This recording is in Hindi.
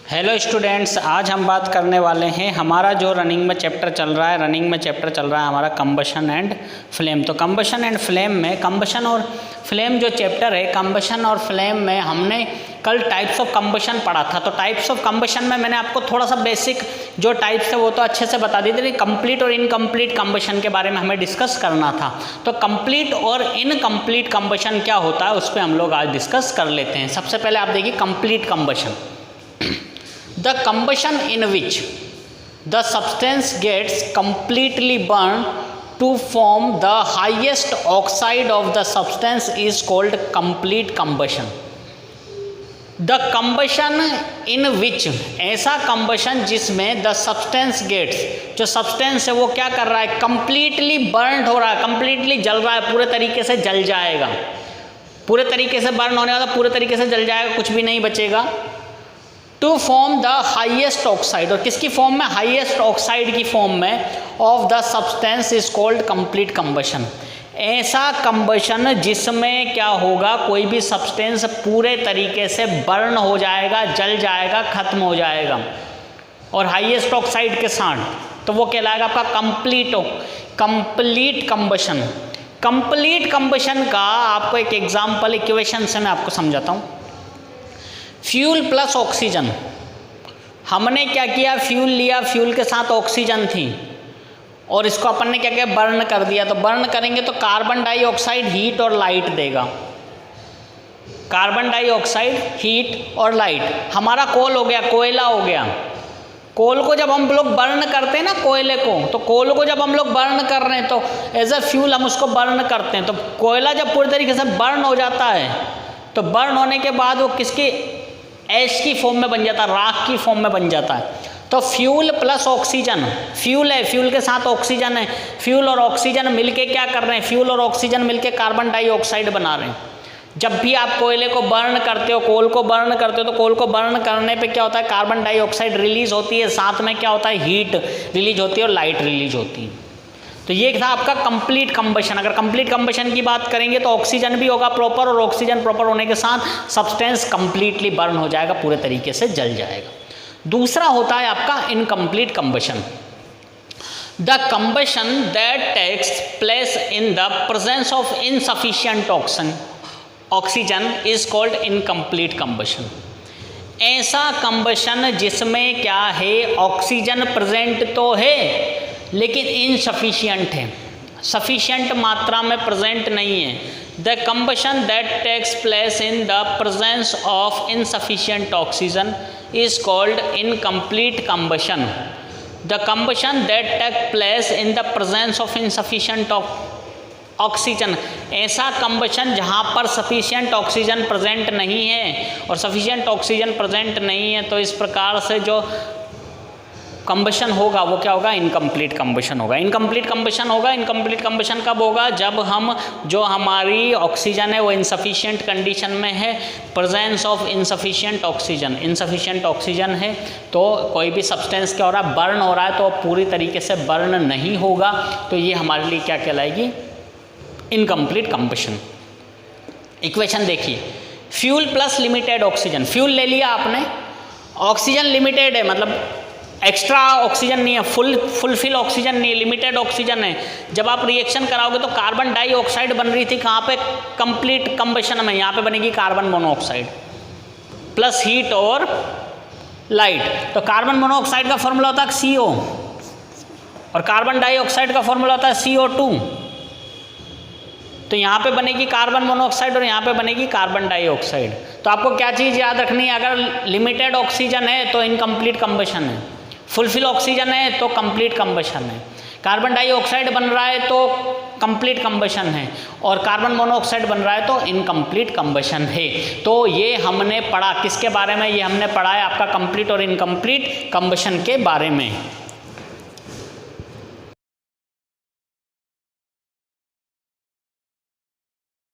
हेलो स्टूडेंट्स, आज हम बात करने वाले हैं हमारा जो रनिंग में चैप्टर चल रहा है हमारा कंबशन एंड फ्लेम। तो कंबशन एंड फ्लेम में कंबशन और फ्लेम जो चैप्टर है, कंबशन और फ्लेम में हमने कल टाइप्स ऑफ कंबशन पढ़ा था। तो टाइप्स ऑफ कंबशन में मैंने आपको थोड़ा सा बेसिक जो टाइप्स है वो तो अच्छे से बता दी थी। कंप्लीट और इनकम्प्लीट कंबशन के बारे में हमें डिस्कस करना था। तो कंप्लीट और इनकम्प्लीट कंबशन क्या होता है उस पर हम लोग आज डिस्कस कर लेते हैं। सबसे पहले आप देखिए complete combustion, the combustion in which the substance gets completely burned to form the highest oxide of the substance is called complete combustion. The combustion in which, ऐसा combustion जिसमें the substance gets, जो substance है वो क्या कर रहा है, completely burned हो रहा है, completely जल रहा है, पूरे तरीके से जल जाएगा, पूरे तरीके से बर्न होने वाला, पूरे तरीके से जल जाएगा, कुछ भी नहीं बचेगा। To form the highest oxide, और किसकी फॉर्म में, हाइएस्ट ऑक्साइड की फॉर्म में, of the substance is called complete combustion. ऐसा कंबशन जिसमें क्या होगा, कोई भी सब्सटेंस पूरे तरीके से बर्न हो जाएगा, जल जाएगा, खत्म हो जाएगा और हाइएस्ट ऑक्साइड के साथ, तो वो कहलाएगा आपका कंप्लीट कंबशन। कंप्लीट कंबशन का आपको एक एग्जाम्पल इक्वेशन से मैं आपको समझाता हूँ। फ्यूल प्लस ऑक्सीजन, हमने क्या किया, फ्यूल लिया, फ्यूल के साथ ऑक्सीजन थी और इसको अपन ने क्या किया, बर्न कर दिया। तो बर्न करेंगे तो कार्बन डाइऑक्साइड हीट और लाइट देगा, कार्बन डाइऑक्साइड हीट और लाइट। हमारा कोल हो गया, कोयला हो गया। कोल को जब हम लोग बर्न करते हैं ना, कोयले को, तो कोल को जब हम लोग बर्न कर रहे हैं तो एज अ फ्यूल हम उसको बर्न करते हैं। तो कोयला जब पूरी तरीके से बर्न हो जाता है तो बर्न होने के बाद वो किसकी, ऐश की फॉर्म में बन जाता है, राख की फॉर्म में बन जाता है। तो फ्यूल प्लस ऑक्सीजन, फ्यूल है, फ्यूल के साथ ऑक्सीजन है, फ्यूल और ऑक्सीजन मिलके क्या कर रहे हैं, फ्यूल और ऑक्सीजन मिलके कार्बन डाइऑक्साइड बना रहे हैं। जब भी आप कोयले को बर्न करते हो, कोल को बर्न करते हो, तो कोल को बर्न करने पे क्या होता है, कार्बन डाइऑक्साइड रिलीज होती है, साथ में क्या होता है, हीट रिलीज होती है और लाइट रिलीज होती है। तो ये था आपका कंप्लीट कंबशन। अगर कंप्लीट कंबशन की बात करेंगे तो ऑक्सीजन भी होगा प्रॉपर, और ऑक्सीजन प्रॉपर होने के साथ सब्सटेंस कंप्लीटली बर्न हो जाएगा, पूरे तरीके से जल जाएगा। दूसरा होता है आपका incomplete combustion. The combustion that takes place in the presence of insufficient oxygen is called incomplete combustion. ऐसा कंबशन जिसमें क्या है, ऑक्सीजन प्रेजेंट तो है लेकिन इनसफिशिएंट है, सफिशिएंट मात्रा में प्रेजेंट नहीं है। The combustion that takes place in the presence of insufficient oxygen is called incomplete combustion. The combustion that take place in the presence of insufficient oxygen, ऐसा कंबशन जहाँ पर सफिशिएंट ऑक्सीजन प्रेजेंट नहीं है, और सफिशिएंट ऑक्सीजन प्रेजेंट नहीं है तो इस प्रकार से जो कंबशन होगा वो क्या होगा, इनकम्प्लीट कंबशन होगा। इनकम्प्लीट कंबशन होगा, इनकम्प्लीट कंबशन कब होगा, जब हम जो हमारी ऑक्सीजन है वो इनसफिशिएंट कंडीशन में है, presence of insufficient oxygen, insufficient oxygen है तो कोई भी सब्सटेंस क्या हो रहा है, बर्न हो रहा है, तो पूरी तरीके से बर्न नहीं होगा, तो ये हमारे लिए क्या कहलाएगी, इनकम्प्लीट कंबशन। इक्वेशन देखिए, fuel plus limited oxygen, fuel ले लिया आपने, ऑक्सीजन लिमिटेड है, मतलब एक्स्ट्रा ऑक्सीजन नहीं है, फुलफिल ऑक्सीजन नहीं है, लिमिटेड ऑक्सीजन है। जब आप रिएक्शन कराओगे तो कार्बन डाइऑक्साइड बन रही थी कहाँ पे, कंप्लीट कंबशन में, यहाँ पे बनेगी कार्बन मोनोऑक्साइड प्लस हीट और लाइट। तो कार्बन मोनोऑक्साइड का फॉर्मूला होता है CO और कार्बन डाइऑक्साइड का फॉर्मूला होता है CO2। तो यहाँ पे बनेगी कार्बन मोनोऑक्साइड और यहाँ पे बनेगी कार्बन डाइऑक्साइड। तो आपको क्या चीज़ याद रखनी है, अगर लिमिटेड ऑक्सीजन है तो इनकम्प्लीट कंबशन है, फुलफिल ऑक्सीजन है तो कंप्लीट कंबशन है, कार्बन डाइऑक्साइड बन रहा है तो कंप्लीट कंबशन है, और कार्बन मोनोऑक्साइड बन रहा है तो इनकम्प्लीट कंबशन है। तो ये हमने पढ़ा किसके बारे में, ये हमने पढ़ा है आपका कंप्लीट और इनकम्प्लीट कंबशन के बारे में।